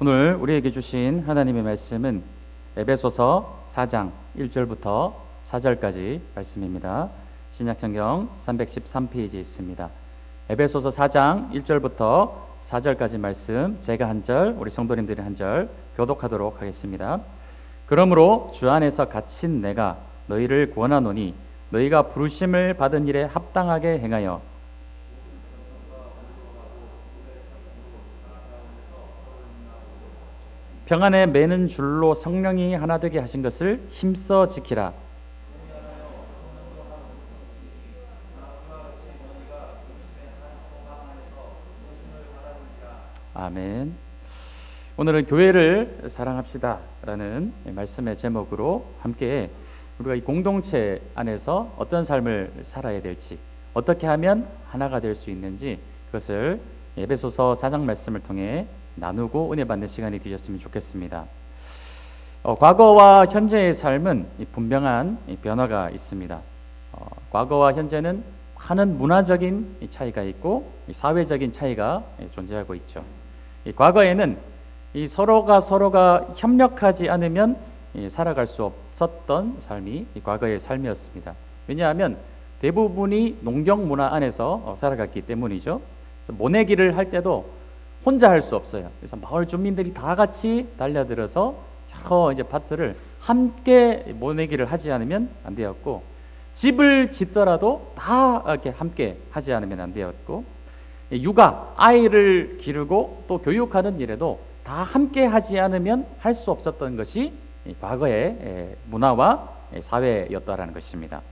오늘 우리에게 주신 하나님의 말씀은 에베소서 4장 1절부터 4절까지 말씀입니다. 신약성경 313페이지에 있습니다. 에베소서 4장 1절부터 4절까지 말씀, 제가 한 절, 우리 성도님들이 한 절 교독하도록 하겠습니다. 그러므로 주 안에서 갇힌 내가 너희를 권하노니 너희가 부르심을 받은 일에 합당하게 행하여 평안에 매는 줄로 성령이 하나 되게 하신 것을 힘써 지키라. 아멘. 오늘은 교회를 사랑합시다 라는 말씀의 제목으로 함께 우리가 이 공동체 안에서 어떤 삶을 살아야 될지, 어떻게 하면 하나가 될 수 있는지, 그것을 에베소서 4장 말씀을 통해 나누고 은혜 받는 시간이 되셨으면 좋겠습니다. 과거와 현재의 삶은 분명한 변화가 있습니다. 과거와 현재는 많은 문화적인 차이가 있고 사회적인 차이가 존재하고 있죠. 과거에는 서로가 협력하지 않으면 살아갈 수 없었던 삶이 과거의 삶이었습니다. 왜냐하면 대부분이 농경 문화 안에서 살아갔기 때문이죠. 그래서 모내기를 할 때도 혼자 할 수 없어요. 그래서 마을 주민들이 다 같이 달려들어서 여러 이제 밭을 함께 모내기를 하지 않으면 안 되었고, 집을 짓더라도 다 이렇게 함께 하지 않으면 안 되었고, 육아, 아이를 기르고 또 교육하는 일에도 다 함께 하지 않으면 할 수 없었던 것이 과거의 문화와 사회였다라는 것입니다.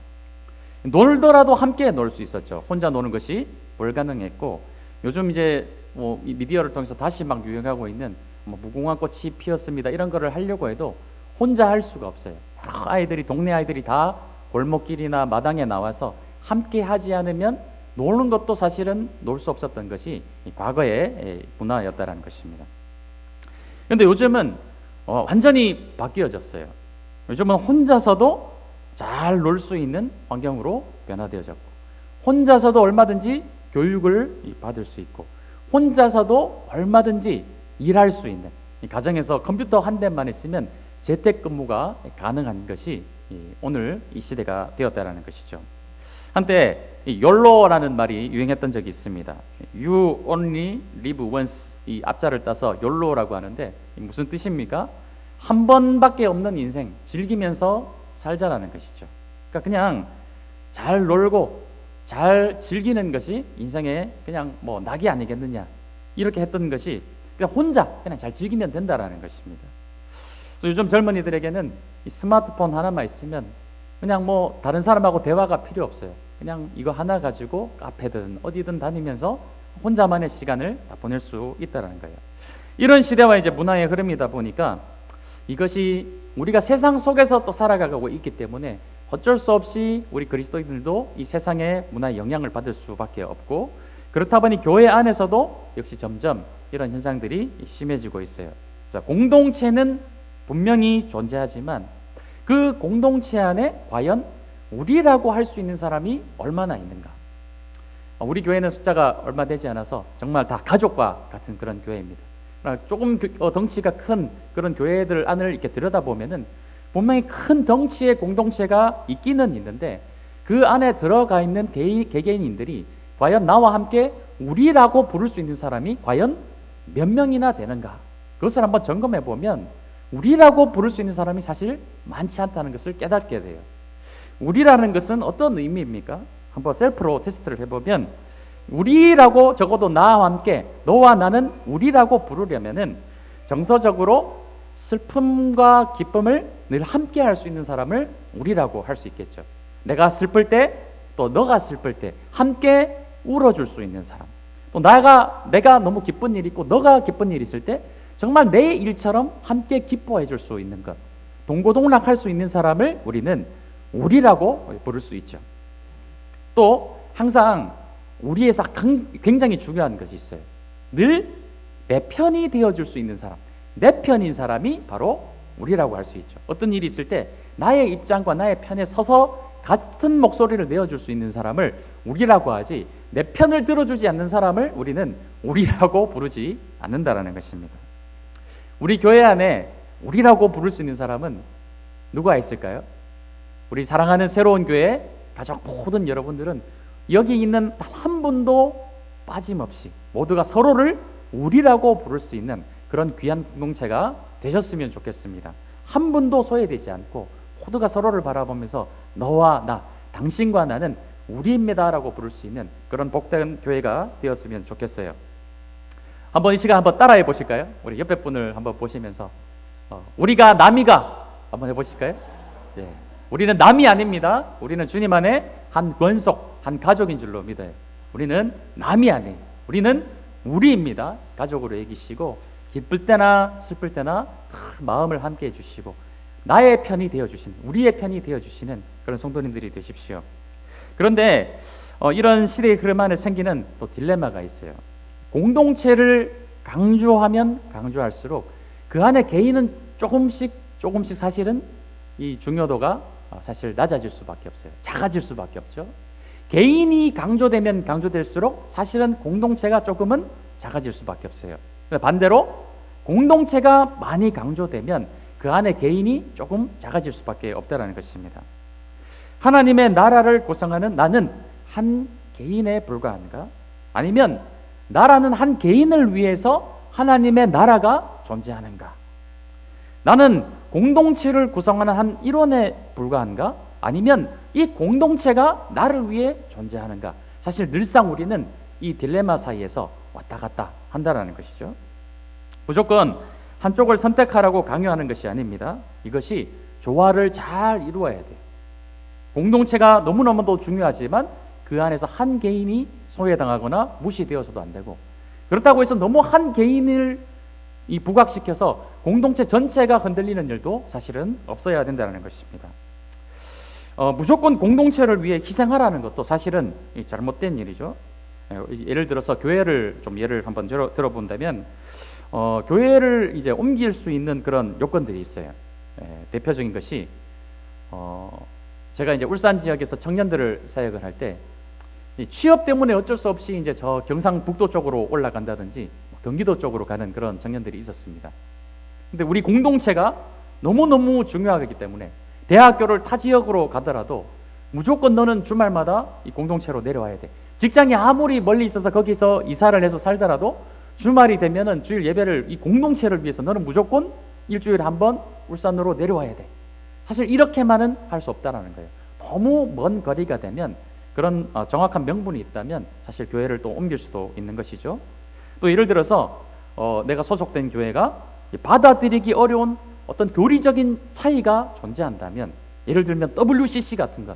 놀더라도 함께 놀 수 있었죠. 혼자 노는 것이 불가능했고, 요즘 이제 미디어를 통해서 다시 막 유행하고 있는 무궁화 꽃이 피었습니다 이런 거를 하려고 해도 혼자 할 수가 없어요. 여러 아이들이, 동네 아이들이 다 골목길이나 마당에 나와서 함께 하지 않으면 노는 것도 사실은 놀 수 없었던 것이 과거의 문화였다라는 것입니다. 그런데 요즘은 완전히 바뀌어졌어요. 요즘은 혼자서도 잘 놀 수 있는 환경으로 변화되어졌고, 혼자서도 얼마든지 교육을 받을 수 있고, 혼자서도 얼마든지 일할 수 있는, 가정에서 컴퓨터 한 대만 있으면 재택근무가 가능한 것이 오늘 이 시대가 되었다라는 것이죠. 한때 YOLO라는 말이 유행했던 적이 있습니다. You only live once, 이 앞자를 따서 YOLO라고 하는데 무슨 뜻입니까? 한 번밖에 없는 인생 즐기면서 살자라는 것이죠. 그러니까 그냥 잘 놀고 잘 즐기는 것이 인생의 그냥 낙이 아니겠느냐, 이렇게 했던 것이 그냥 혼자 그냥 잘 즐기면 된다라는 것입니다. 그래서 요즘 젊은이들에게는 이 스마트폰 하나만 있으면 그냥 다른 사람하고 대화가 필요 없어요. 그냥 이거 하나 가지고 카페든 어디든 다니면서 혼자만의 시간을 보낼 수 있다라는 거예요. 이런 시대와 이제 문화의 흐름이다 보니까 이것이 우리가 세상 속에서 또 살아가고 있기 때문에 어쩔 수 없이 우리 그리스도인들도 이 세상의 문화의 영향을 받을 수밖에 없고, 그렇다 보니 교회 안에서도 역시 점점 이런 현상들이 심해지고 있어요. 그래서 공동체는 분명히 존재하지만 그 공동체 안에 과연 우리라고 할 수 있는 사람이 얼마나 있는가? 우리 교회는 숫자가 얼마 되지 않아서 정말 다 가족과 같은 그런 교회입니다. 조금 덩치가 큰 그런 교회들 안을 이렇게 들여다보면은 분명히 큰 덩치의 공동체가 있기는 있는데 그 안에 들어가 있는 개개인들이 과연 나와 함께 우리라고 부를 수 있는 사람이 과연 몇 명이나 되는가? 그것을 한번 점검해 보면 우리라고 부를 수 있는 사람이 사실 많지 않다는 것을 깨닫게 돼요. 우리라는 것은 어떤 의미입니까? 한번 셀프로 테스트를 해보면 우리라고, 적어도 나와 함께 너와 나는 우리라고 부르려면은 정서적으로 슬픔과 기쁨을 늘 함께 할 수 있는 사람을 우리라고 할 수 있겠죠. 내가 슬플 때, 또 너가 슬플 때 함께 울어줄 수 있는 사람, 또 내가 너무 기쁜 일이 있고 너가 기쁜 일이 있을 때 정말 내 일처럼 함께 기뻐해 줄 수 있는 것, 동고동락할 수 있는 사람을 우리는 우리라고 부를 수 있죠. 또 항상 우리에서 굉장히 중요한 것이 있어요. 늘 내 편이 되어줄 수 있는 사람, 내 편인 사람이 바로 우리라고 할 수 있죠. 어떤 일이 있을 때 나의 입장과 나의 편에 서서 같은 목소리를 내어줄 수 있는 사람을 우리라고 하지, 내 편을 들어주지 않는 사람을 우리는 우리라고 부르지 않는다라는 것입니다. 우리 교회 안에 우리라고 부를 수 있는 사람은 누가 있을까요? 우리 사랑하는 새로운 교회 가족 모든 여러분들은 여기 있는 단 한 분도 빠짐없이 모두가 서로를 우리라고 부를 수 있는 그런 귀한 공동체가 되셨으면 좋겠습니다. 한 분도 소외되지 않고 모두가 서로를 바라보면서 너와 나, 당신과 나는 우리입니다라고 부를 수 있는 그런 복된 교회가 되었으면 좋겠어요. 한번 이 시간 한번 따라해 보실까요? 우리 옆에 분을 한번 보시면서 우리가 남이가 한번 해보실까요? 예. 우리는 남이 아닙니다. 우리는 주님 안에 한 권속, 한 가족인 줄로 믿어요. 우리는 남이 아니에요. 우리는 우리입니다. 가족으로 여기시고 기쁠 때나 슬플 때나 마음을 함께 해주시고 나의 편이 되어주시는, 우리의 편이 되어주시는 그런 성도님들이 되십시오. 그런데 이런 시대의 흐름 안에 생기는 또 딜레마가 있어요. 공동체를 강조하면 강조할수록 그 안에 개인은 조금씩 사실은 이 중요도가 사실 낮아질 수밖에 없어요. 작아질 수밖에 없죠. 개인이 강조되면 강조될수록 사실은 공동체가 조금은 작아질 수밖에 없어요. 반대로 공동체가 많이 강조되면 그 안에 개인이 조금 작아질 수밖에 없다는 것입니다. 하나님의 나라를 구성하는 나는 한 개인에 불과한가? 아니면 나라는 한 개인을 위해서 하나님의 나라가 존재하는가? 나는 공동체를 구성하는 한 일원에 불과한가? 아니면 이 공동체가 나를 위해 존재하는가? 사실 늘상 우리는 이 딜레마 사이에서 왔다 갔다 한다는 것이죠. 무조건 한쪽을 선택하라고 강요하는 것이 아닙니다. 이것이 조화를 잘 이루어야 돼요. 공동체가 너무너무도 중요하지만 그 안에서 한 개인이 소외당하거나 무시되어서도 안 되고, 그렇다고 해서 너무 한 개인을 부각시켜서 공동체 전체가 흔들리는 일도 사실은 없어야 된다는 것입니다. 무조건 공동체를 위해 희생하라는 것도 사실은 잘못된 일이죠. 예를 들어서 교회를 좀 예를 한번 들어본다면 교회를 이제 옮길 수 있는 그런 요건들이 있어요. 대표적인 것이 제가 이제 울산 지역에서 청년들을 사역을 할 때 취업 때문에 어쩔 수 없이 이제 저 경상북도 쪽으로 올라간다든지 경기도 쪽으로 가는 그런 청년들이 있었습니다. 근데 우리 공동체가 너무너무 중요하기 때문에 대학교를 타 지역으로 가더라도 무조건 너는 주말마다 이 공동체로 내려와야 돼. 직장이 아무리 멀리 있어서 거기서 이사를 해서 살더라도 주말이 되면은 주일 예배를 이 공동체를 위해서 너는 무조건 일주일에 한 번 울산으로 내려와야 돼. 사실 이렇게만은 할 수 없다라는 거예요. 너무 먼 거리가 되면 그런 정확한 명분이 있다면 사실 교회를 또 옮길 수도 있는 것이죠. 또 예를 들어서 내가 소속된 교회가 받아들이기 어려운 어떤 교리적인 차이가 존재한다면, 예를 들면 WCC 같은 것,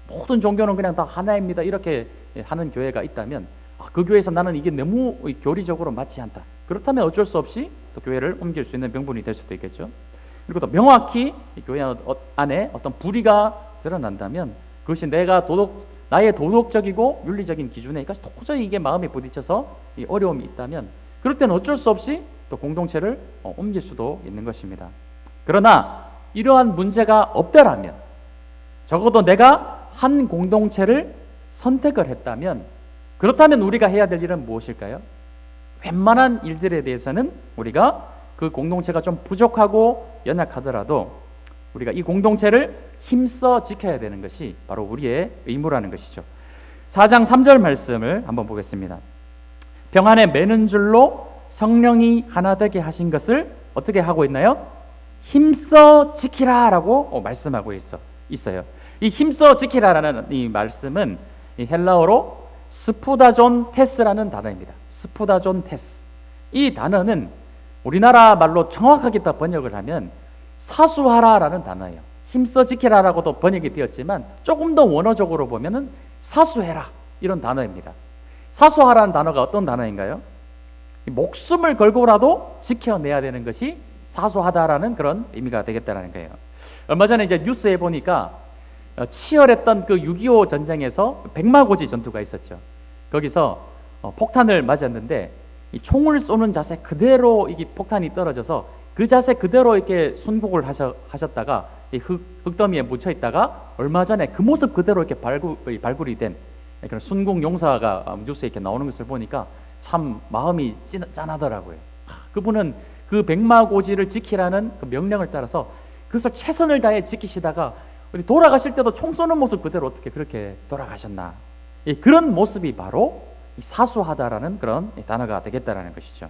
모든 종교는 그냥 다 하나입니다 이렇게 하는 교회가 있다면 그 교회에서 나는 이게 너무 교리적으로 맞지 않다. 그렇다면 어쩔 수 없이 또 교회를 옮길 수 있는 명분이 될 수도 있겠죠. 그리고 또 명확히 이 교회 안에 어떤 불의가 드러난다면 그것이 나의 도덕적이고 윤리적인 기준에 도저히 이게 마음에 부딪혀서 이 어려움이 있다면 그럴 때는 어쩔 수 없이 또 공동체를 옮길 수도 있는 것입니다. 그러나 이러한 문제가 없다라면, 적어도 내가 한 공동체를 선택을 했다면, 그렇다면 우리가 해야 될 일은 무엇일까요? 웬만한 일들에 대해서는 우리가 그 공동체가 좀 부족하고 연약하더라도 우리가 이 공동체를 힘써 지켜야 되는 것이 바로 우리의 의무라는 것이죠. 4장 3절 말씀을 한번 보겠습니다. 병안에 매는 줄로 성령이 하나 되게 하신 것을 어떻게 하고 있나요? 힘써 지키라라고 말씀하고 있어요. 이 힘써 지키라라는 이 말씀은 이 헬라어로 스푸다존 테스라는 단어입니다. 스푸다존 테스. 이 단어는 우리나라 말로 정확하게 다 번역을 하면 사수하라라는 단어예요. 힘써 지키라라고도 번역이 되었지만 조금 더 원어적으로 보면은 사수해라 이런 단어입니다. 사수하라는 단어가 어떤 단어인가요? 목숨을 걸고라도 지켜내야 되는 것이 사수하다라는 그런 의미가 되겠다는 거예요. 얼마 전에 이제 뉴스에 보니까 치열했던 그 6.25 전쟁에서 백마고지 전투가 있었죠. 거기서 폭탄을 맞았는데 이 총을 쏘는 자세 그대로 이게 폭탄이 떨어져서 그 자세 그대로 이렇게 순국을 하셨다가 이 흙더미에 묻혀 있다가 얼마 전에 그 모습 그대로 이렇게 발굴이 된 그런 순국 용사가 뉴스에 이렇게 나오는 것을 보니까 참 마음이 짠하더라고요. 그분은 그 백마고지를 지키라는 그 명령을 따라서 그것을 최선을 다해 지키시다가 우리 돌아가실 때도 총 쏘는 모습 그대로 어떻게 그렇게 돌아가셨나. 그런 모습이 바로 사수하다라는 그런 단어가 되겠다라는 것이죠.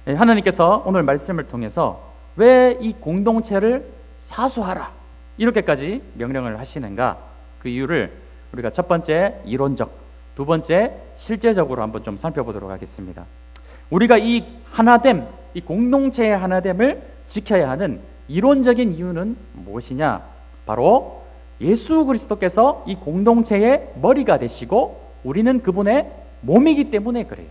하나님께서 오늘 말씀을 통해서 왜 이 공동체를 사수하라 이렇게까지 명령을 하시는가, 그 이유를 우리가 첫 번째 이론적, 두 번째 실제적으로 한번 좀 살펴보도록 하겠습니다. 우리가 이 하나됨, 이 공동체의 하나됨을 지켜야 하는 이론적인 이유는 무엇이냐? 바로 예수 그리스도께서 이 공동체의 머리가 되시고 우리는 그분의 몸이기 때문에 그래요.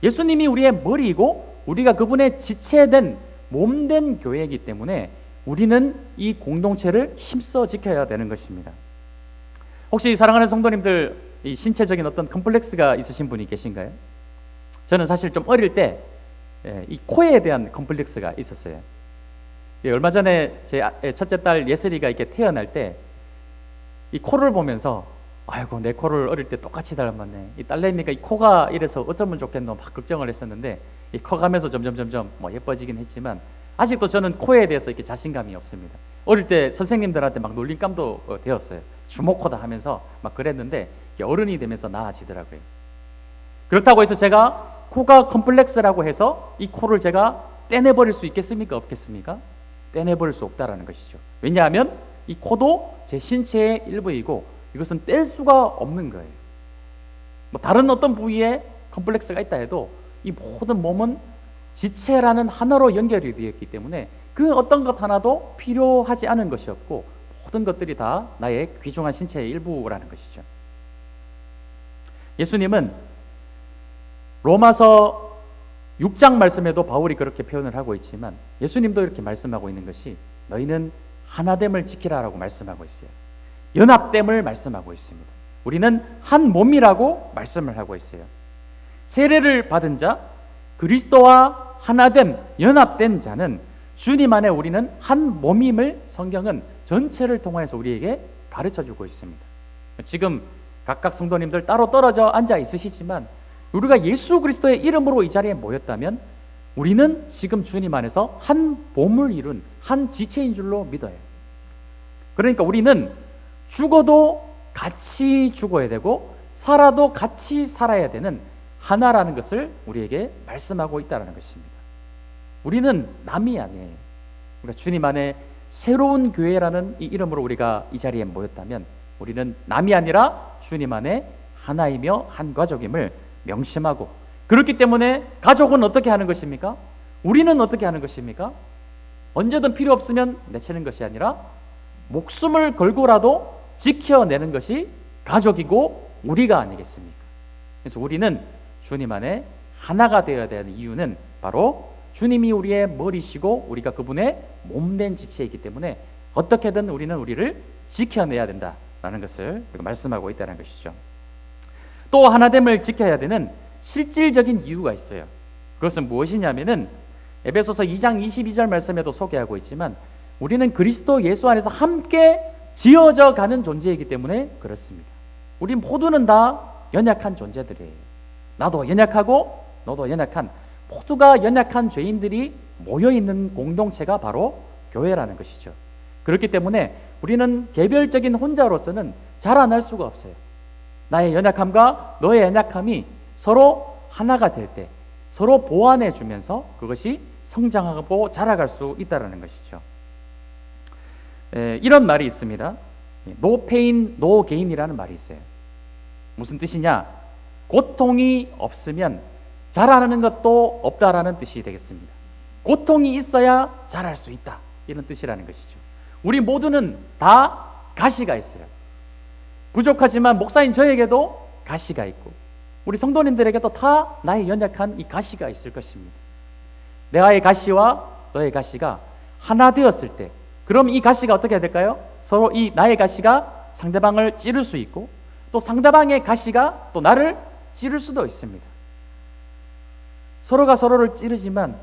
예수님이 우리의 머리이고 우리가 그분의 지체된 몸된 교회이기 때문에 우리는 이 공동체를 힘써 지켜야 되는 것입니다. 혹시 사랑하는 성도님들, 이 신체적인 어떤 컴플렉스가 있으신 분이 계신가요? 저는 사실 좀 어릴 때 이 코에 대한 컴플렉스가 있었어요. 얼마 전에 제 첫째 딸 예슬이가 이렇게 태어날 때 이 코를 보면서 아이고 내 코를 어릴 때 똑같이 닮았네, 이 딸내미가 이 코가 이래서 어쩌면 좋겠노 막 걱정을 했었는데 이 커가면서 점점 뭐 예뻐지긴 했지만 아직도 저는 코에 대해서 이렇게 자신감이 없습니다. 어릴 때 선생님들한테 막 놀림감도 되었어요. 주먹코다 하면서 막 그랬는데 어른이 되면서 나아지더라고요. 그렇다고 해서 제가 코가 컴플렉스라고 해서 이 코를 제가 떼내버릴 수 있겠습니까? 없겠습니까? 떼내버릴 수 없다라는 것이죠. 왜냐하면 이 코도 제 신체의 일부이고 이것은 뗄 수가 없는 거예요. 뭐 다른 어떤 부위에 컴플렉스가 있다 해도 이 모든 몸은 지체라는 하나로 연결이 되어 있기 때문에 그 어떤 것 하나도 필요하지 않은 것이 없고 모든 것들이 다 나의 귀중한 신체의 일부라는 것이죠. 예수님은 로마서 6장 말씀에도 바울이 그렇게 표현을 하고 있지만 예수님도 이렇게 말씀하고 있는 것이 너희는 하나됨을 지키라라고 말씀하고 있어요. 연합됨을 말씀하고 있습니다. 우리는 한 몸이라고 말씀을 하고 있어요. 세례를 받은 자, 그리스도와 하나됨, 연합된 자는 주님 안에 우리는 한 몸임을 성경은 전체를 통해서 우리에게 가르쳐주고 있습니다. 지금 각각 성도님들 따로 떨어져 앉아 있으시지만 우리가 예수 그리스도의 이름으로 이 자리에 모였다면 우리는 지금 주님 안에서 한 몸을 이룬 한 지체인 줄로 믿어요. 그러니까 우리는 죽어도 같이 죽어야 되고 살아도 같이 살아야 되는 하나라는 것을 우리에게 말씀하고 있다는 것입니다. 우리는 남이 아니에요. 그러니까 주님 안에 새로운 교회라는 이 이름으로 우리가 이 자리에 모였다면 우리는 남이 아니라 주님 안에 하나이며 한 가족임을 명심하고, 그렇기 때문에 가족은 어떻게 하는 것입니까? 우리는 어떻게 하는 것입니까? 언제든 필요 없으면 내치는 것이 아니라 목숨을 걸고라도 지켜내는 것이 가족이고 우리가 아니겠습니까? 그래서 우리는 주님 안에 하나가 되어야 되는 이유는 바로 주님이 우리의 머리시고 우리가 그분의 몸된 지체이기 때문에 어떻게든 우리는 우리를 지켜내야 된다라는 것을 말씀하고 있다는 것이죠. 또 하나됨을 지켜야 되는 실질적인 이유가 있어요. 그것은 무엇이냐면은 에베소서 2장 22절 말씀에도 소개하고 있지만 우리는 그리스도 예수 안에서 함께 지어져 가는 존재이기 때문에 그렇습니다. 우리 모두는 다 연약한 존재들이에요. 나도 연약하고 너도 연약한, 모두가 연약한 죄인들이 모여있는 공동체가 바로 교회라는 것이죠. 그렇기 때문에 우리는 개별적인 혼자로서는 자라날 수가 없어요. 나의 연약함과 너의 연약함이 서로 하나가 될 때 서로 보완해 주면서 그것이 성장하고 자라갈 수 있다는 것이죠. 이런 말이 있습니다. No pain, no gain이라는 말이 있어요. 무슨 뜻이냐? 고통이 없으면 자라는 것도 없다라는 뜻이 되겠습니다. 고통이 있어야 자랄 수 있다, 이런 뜻이라는 것이죠. 우리 모두는 다 가시가 있어요. 부족하지만 목사인 저에게도 가시가 있고 우리 성도님들에게도 다 나의 연약한 이 가시가 있을 것입니다. 내가의 가시와 너의 가시가 하나 되었을 때 그럼 이 가시가 어떻게 될까요? 서로 이 나의 가시가 상대방을 찌를 수 있고 또 상대방의 가시가 또 나를 찌를 수도 있습니다. 서로가 서로를 찌르지만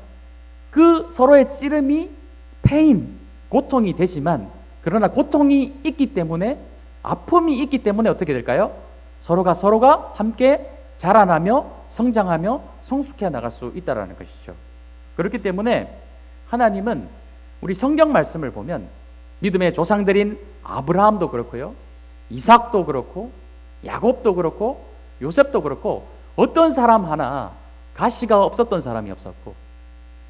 그 서로의 찌름이 페인, 고통이 되지만 그러나 고통이 있기 때문에, 아픔이 있기 때문에 어떻게 될까요? 서로가 함께 자라나며 성장하며 성숙해 나갈 수 있다는 것이죠. 그렇기 때문에 하나님은 우리 성경 말씀을 보면 믿음의 조상들인 아브라함도 그렇고요, 이삭도 그렇고, 야곱도 그렇고, 요셉도 그렇고, 어떤 사람 하나 가시가 없었던 사람이 없었고,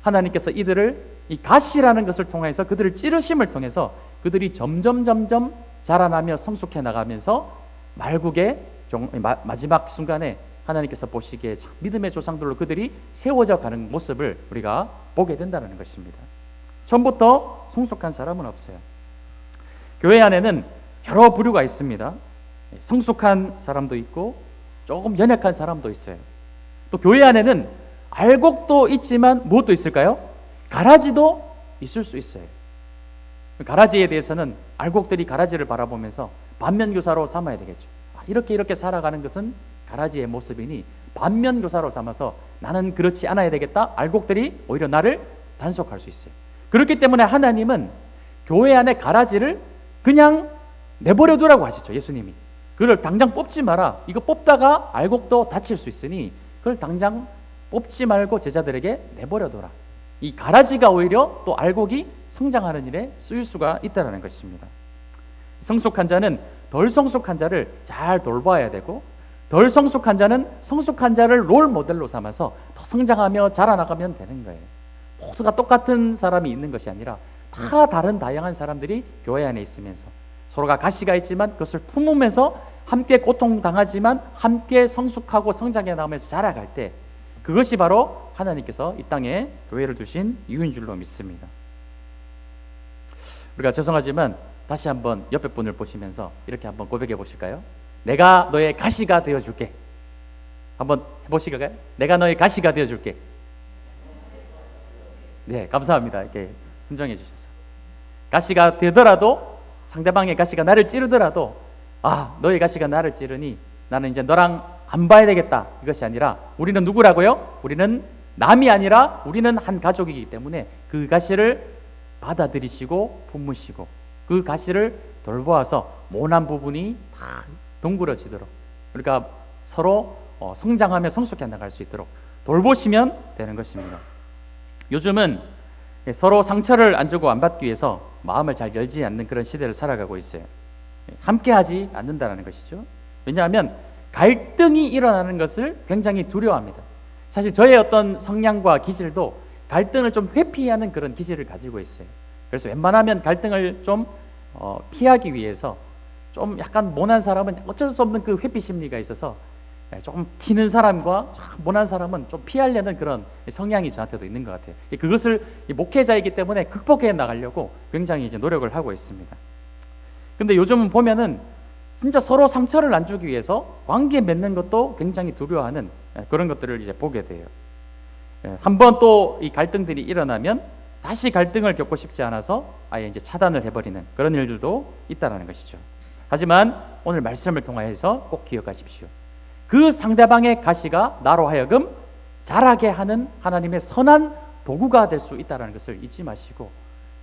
하나님께서 이들을 이 가시라는 것을 통해서 그들을 찌르심을 통해서 그들이 점점 자라나며 성숙해 나가면서 말국의 마지막 순간에 하나님께서 보시기에 믿음의 조상들로 그들이 세워져 가는 모습을 우리가 보게 된다는 것입니다. 처음부터 성숙한 사람은 없어요. 교회 안에는 여러 부류가 있습니다. 성숙한 사람도 있고 조금 연약한 사람도 있어요. 또 교회 안에는 알곡도 있지만 무엇도 있을까요? 가라지도 있을 수 있어요. 가라지에 대해서는 알곡들이 가라지를 바라보면서 반면교사로 삼아야 되겠죠. 이렇게 살아가는 것은 가라지의 모습이니 반면교사로 삼아서 나는 그렇지 않아야 되겠다. 알곡들이 오히려 나를 단속할 수 있어요. 그렇기 때문에 하나님은 교회 안에 가라지를 그냥 내버려 두라고 하셨죠. 예수님이 그걸 당장 뽑지 마라. 이거 뽑다가 알곡도 다칠 수 있으니 그걸 당장 뽑지 말고 제자들에게 내버려 둬라. 이 가라지가 오히려 또 알곡이 성장하는 일에 쓰일 수가 있다는 것입니다. 성숙한 자는 덜 성숙한 자를 잘 돌봐야 되고, 덜 성숙한 자는 성숙한 자를 롤 모델로 삼아서 더 성장하며 자라나가면 되는 거예요. 모두가 똑같은 사람이 있는 것이 아니라 다 다른 다양한 사람들이 교회 안에 있으면서 서로가 가시가 있지만 그것을 품으면서 함께 고통당하지만 함께 성숙하고 성장해 나가면서 자라갈 때, 그것이 바로 하나님께서 이 땅에 교회를 두신 이유인 줄로 믿습니다. 우리가 죄송하지만 다시 한번 옆에 분을 보시면서 이렇게 한번 고백해 보실까요? 내가 너의 가시가 되어줄게. 한번 해보실까요? 내가 너의 가시가 되어줄게. 네, 감사합니다. 이렇게 순종해 주셔서. 가시가 되더라도, 상대방의 가시가 나를 찌르더라도, 너의 가시가 나를 찌르니 나는 이제 너랑 안 봐야 되겠다, 이것이 아니라 우리는 누구라고요? 우리는 남이 아니라 우리는 한 가족이기 때문에 그 가시를 받아들이시고 품으시고 그 가시를 돌보아서 모난 부분이 다 둥그러지도록, 그러니까 서로 성장하며 성숙해 나갈 수 있도록 돌보시면 되는 것입니다. 요즘은 서로 상처를 안 주고 안 받기 위해서 마음을 잘 열지 않는 그런 시대를 살아가고 있어요. 함께하지 않는다는 것이죠. 왜냐하면 갈등이 일어나는 것을 굉장히 두려워합니다. 사실 저의 어떤 성향과 기질도 갈등을 좀 회피하는 그런 기질을 가지고 있어요. 그래서 웬만하면 갈등을 좀 피하기 위해서 좀 약간 모난 사람은 어쩔 수 없는 그 회피 심리가 있어서 조금 튀는 사람과 모난 사람은 좀 피하려는 그런 성향이 저한테도 있는 것 같아요. 그것을 목회자이기 때문에 극복해 나가려고 굉장히 이제 노력을 하고 있습니다. 근데 요즘은 보면은 진짜 서로 상처를 안 주기 위해서 관계 맺는 것도 굉장히 두려워하는 그런 것들을 이제 보게 돼요. 한번 또 이 갈등들이 일어나면 다시 갈등을 겪고 싶지 않아서 아예 이제 차단을 해버리는 그런 일들도 있다라는 것이죠. 하지만 오늘 말씀을 통해서 꼭 기억하십시오. 그 상대방의 가시가 나로 하여금 자라게 하는 하나님의 선한 도구가 될 수 있다는 것을 잊지 마시고,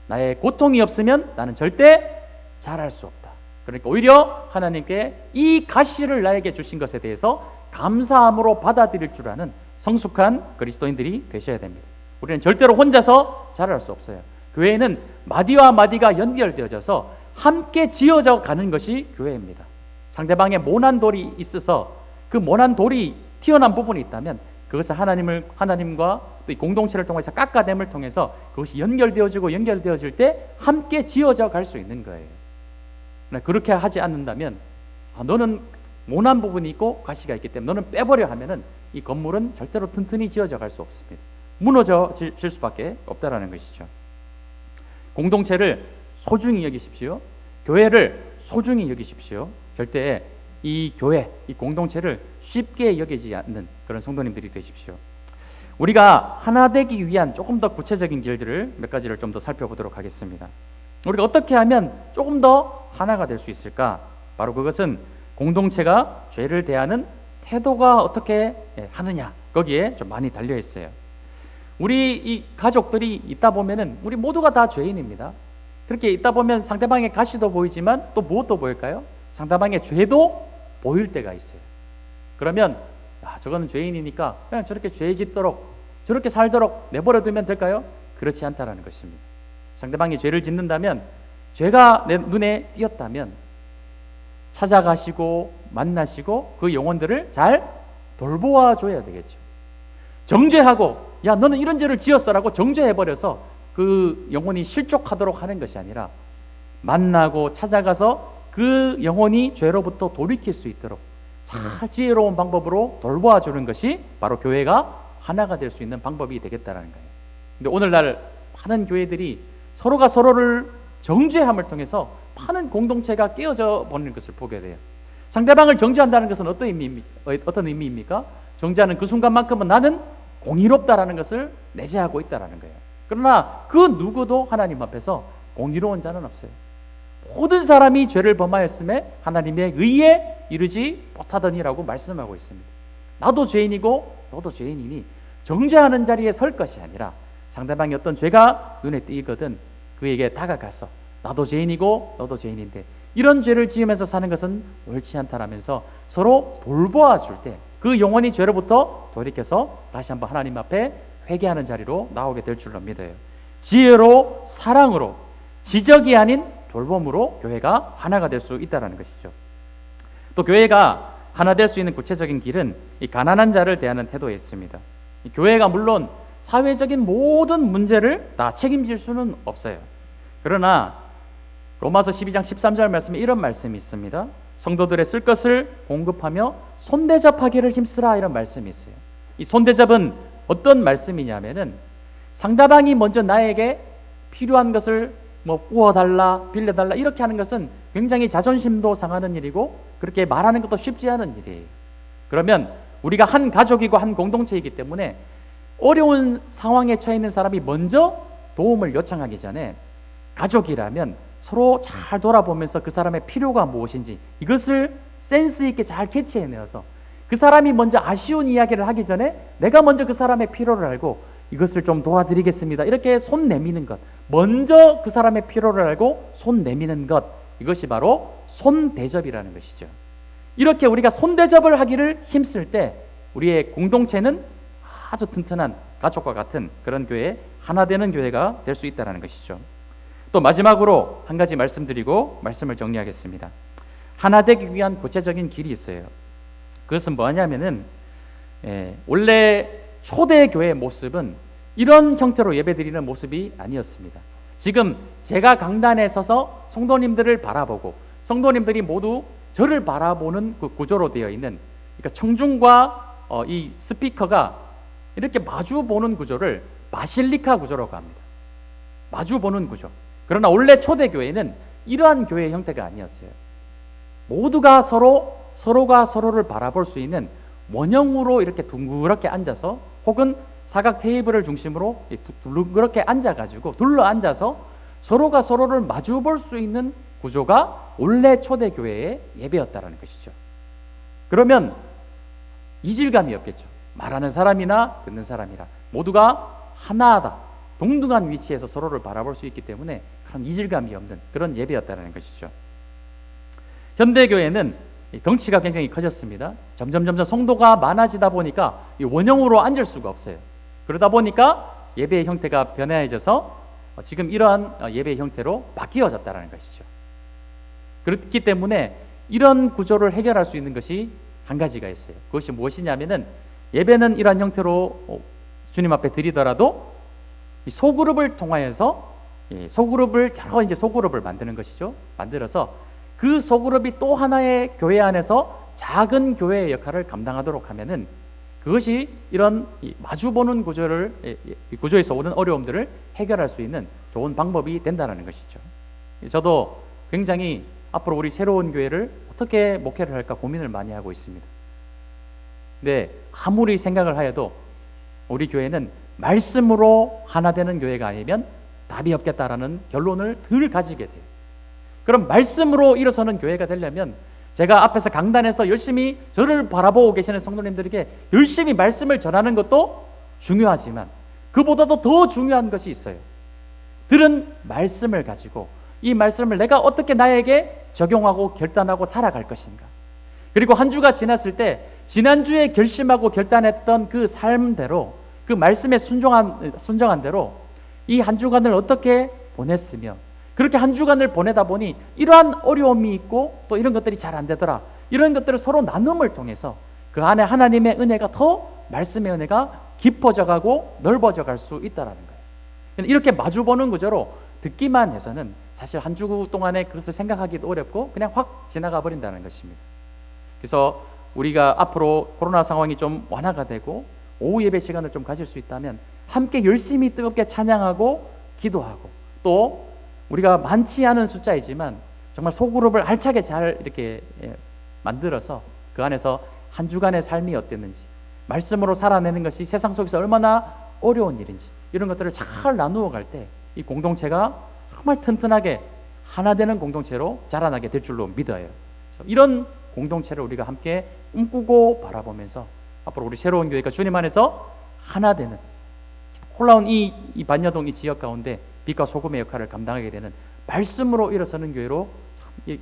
나의 고통이 없으면 나는 절대 자랄 수 없다. 그러니까 오히려 하나님께 이 가시를 나에게 주신 것에 대해서 감사함으로 받아들일 줄 아는 성숙한 그리스도인들이 되셔야 됩니다. 우리는 절대로 혼자서 자랄 수 없어요. 교회는 마디와 마디가 연결되어져서 함께 지어져 가는 것이 교회입니다. 상대방의 모난 돌이 있어서 그 모난 돌이 튀어나온 부분이 있다면 그것을 하나님과 또 이 공동체를 통해서 깎아냄을 통해서 그것이 연결되어질 때 함께 지어져 갈 수 있는 거예요. 그렇게 하지 않는다면 너는 모난 부분이 있고 가시가 있기 때문에 너는 빼버려 하면은 이 건물은 절대로 튼튼히 지어져 갈 수 없습니다. 무너질 수밖에 없다라는 것이죠. 공동체를 소중히 여기십시오. 교회를 소중히 여기십시오. 절대 이 교회, 이 공동체를 쉽게 여기지 않는 그런 성도님들이 되십시오. 우리가 하나 되기 위한 조금 더 구체적인 길들을 몇 가지를 좀 더 살펴보도록 하겠습니다. 우리가 어떻게 하면 조금 더 하나가 될 수 있을까? 바로 그것은 공동체가 죄를 대하는 태도가 어떻게 하느냐, 거기에 좀 많이 달려 있어요. 우리 이 가족들이 있다 보면은 우리 모두가 다 죄인입니다. 그렇게 있다 보면 상대방의 가시도 보이지만 또 무엇도 보일까요? 상대방의 죄도 보일 때가 있어요. 그러면 저거는 죄인이니까 그냥 저렇게 죄 짓도록 저렇게 살도록 내버려 두면 될까요? 그렇지 않다라는 것입니다. 상대방이 죄를 짓는다면, 죄가 내 눈에 띄었다면 찾아가시고 만나시고 그 영혼들을 잘 돌보아 줘야 되겠죠. 정죄하고 야 너는 이런 죄를 지었어라고 정죄해버려서 그 영혼이 실족하도록 하는 것이 아니라, 만나고 찾아가서 그 영혼이 죄로부터 돌이킬 수 있도록 잘 지혜로운 방법으로 돌보아 주는 것이 바로 교회가 하나가 될 수 있는 방법이 되겠다는 거예요. 근데 오늘날 많은 교회들이 서로가 서로를 정죄함을 통해서 많은 공동체가 깨어져 버리는 것을 보게 돼요. 상대방을 정죄한다는 것은 어떤 의미입니까? 정죄하는 그 순간만큼은 나는 공의롭다라는 것을 내재하고 있다라는 거예요. 그러나 그 누구도 하나님 앞에서 공의로운 자는 없어요. 모든 사람이 죄를 범하였음에 하나님의 의에 이르지 못하더니라고 말씀하고 있습니다. 나도 죄인이고 너도 죄인이니 정죄하는 자리에 설 것이 아니라, 상대방이 어떤 죄가 눈에 띄거든 그에게 다가가서 나도 죄인이고 너도 죄인인데 이런 죄를 지으면서 사는 것은 옳지 않다라면서 서로 돌보아 줄 때 그 영혼이 죄로부터 돌이켜서 다시 한번 하나님 앞에 회개하는 자리로 나오게 될 줄로 믿어요. 지혜로, 사랑으로, 지적이 아닌 돌봄으로 교회가 하나가 될 수 있다는 것이죠. 또 교회가 하나 될 수 있는 구체적인 길은 이 가난한 자를 대하는 태도에 있습니다. 이 교회가 물론 사회적인 모든 문제를 다 책임질 수는 없어요. 그러나 로마서 12장 13절 말씀에 이런 말씀이 있습니다. 성도들의 쓸 것을 공급하며 손대접하기를 힘쓰라, 이런 말씀이 있어요. 이 손대접은 어떤 말씀이냐면은, 상대방이 먼저 나에게 필요한 것을 구워달라, 빌려달라 이렇게 하는 것은 굉장히 자존심도 상하는 일이고 그렇게 말하는 것도 쉽지 않은 일이에요. 그러면 우리가 한 가족이고 한 공동체이기 때문에 어려운 상황에 처해 있는 사람이 먼저 도움을 요청하기 전에 가족이라면 서로 잘 돌아보면서 그 사람의 필요가 무엇인지 이것을 센스 있게 잘 캐치해내어서 그 사람이 먼저 아쉬운 이야기를 하기 전에 내가 먼저 그 사람의 필요를 알고 이것을 좀 도와드리겠습니다, 이렇게 손 내미는 것, 먼저 그 사람의 필요를 알고 손 내미는 것, 이것이 바로 손대접이라는 것이죠. 이렇게 우리가 손대접을 하기를 힘쓸 때 우리의 공동체는 아주 튼튼한 가족과 같은 그런 교회, 하나 되는 교회가 될 수 있다는 것이죠. 또 마지막으로 한 가지 말씀드리고 말씀을 정리하겠습니다. 하나 되기 위한 구체적인 길이 있어요. 그것은 뭐냐면은 원래 초대 교회의 모습은 이런 형태로 예배드리는 모습이 아니었습니다. 지금 제가 강단에 서서 성도님들을 바라보고 성도님들이 모두 저를 바라보는 그 구조로 되어 있는, 그러니까 청중과 이 스피커가 이렇게 마주 보는 구조를 바실리카 구조라고 합니다. 마주 보는 구조. 그러나 원래 초대교회는 이러한 교회의 형태가 아니었어요. 모두가 서로가 서로를 바라볼 수 있는 원형으로 이렇게 둥그렇게 앉아서, 혹은 사각 테이블을 중심으로 둥그렇게 앉아가지고 둘러 앉아서 서로가 서로를 마주 볼 수 있는 구조가 원래 초대교회의 예배였다는 것이죠. 그러면 이질감이 없겠죠. 말하는 사람이나 듣는 사람이라 모두가 하나하다, 동등한 위치에서 서로를 바라볼 수 있기 때문에 그런 이질감이 없는 그런 예배였다는 것이죠. 현대교회는 덩치가 굉장히 커졌습니다. 점점 성도가 많아지다 보니까 원형으로 앉을 수가 없어요. 그러다 보니까 예배의 형태가 변해져서 지금 이러한 예배의 형태로 바뀌어졌다는 것이죠. 그렇기 때문에 이런 구조를 해결할 수 있는 것이 한 가지가 있어요. 그것이 무엇이냐면은, 예배는 이러한 형태로 주님 앞에 드리더라도 소그룹을 통하여서 소그룹을 여러 소그룹을 만드는 것이죠. 만들어서 그 소그룹이 또 하나의 교회 안에서 작은 교회의 역할을 감당하도록 하면은 그것이 이런 마주보는 구조에서 오는 어려움들을 해결할 수 있는 좋은 방법이 된다는 것이죠. 저도 굉장히 앞으로 우리 새로운 교회를 어떻게 목회를 할까 고민을 많이 하고 있습니다. 근데 아무리 생각을 하여도 우리 교회는 말씀으로 하나 되는 교회가 아니면 답이 없겠다라는 결론을 늘 가지게 돼요. 그럼 말씀으로 일어서는 교회가 되려면 제가 앞에서 강단에서 열심히 저를 바라보고 계시는 성도님들에게 열심히 말씀을 전하는 것도 중요하지만 그보다도 더 중요한 것이 있어요. 들은 말씀을 가지고 이 말씀을 내가 어떻게 나에게 적용하고 결단하고 살아갈 것인가. 그리고 한 주가 지났을 때 지난주에 결심하고 결단했던 그 삶대로 그 말씀에 순종한 대로 이 한 주간을 어떻게 보냈으며, 그렇게 한 주간을 보내다 보니 이러한 어려움이 있고 또 이런 것들이 잘 안 되더라, 이런 것들을 서로 나눔을 통해서 그 안에 하나님의 은혜가 더, 말씀의 은혜가 깊어져 가고 넓어져 갈 수 있다라는 거예요. 이렇게 마주보는 구조로 듣기만 해서는 사실 한 주 동안에 그것을 생각하기도 어렵고 그냥 확 지나가 버린다는 것입니다. 그래서 우리가 앞으로 코로나 상황이 좀 완화가 되고 오후 예배 시간을 좀 가질 수 있다면 함께 열심히 뜨겁게 찬양하고 기도하고, 또 우리가 많지 않은 숫자이지만 정말 소그룹을 알차게 잘 이렇게 만들어서 그 안에서 한 주간의 삶이 어땠는지, 말씀으로 살아내는 것이 세상 속에서 얼마나 어려운 일인지, 이런 것들을 잘 나누어 갈 때 이 공동체가 정말 튼튼하게 하나 되는 공동체로 자라나게 될 줄로 믿어요. 그래서 이런 공동체를 우리가 함께 꿈꾸고 바라보면서 앞으로 우리 새로운 교회가 주님 안에서 하나 되는, 홀라운 이 반야동 이 지역 가운데 빛과 소금의 역할을 감당하게 되는, 말씀으로 일어서는 교회로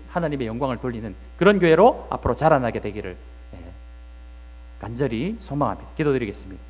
하나님의 영광을 돌리는 그런 교회로 앞으로 자라나게 되기를 간절히 소망합니다. 기도드리겠습니다.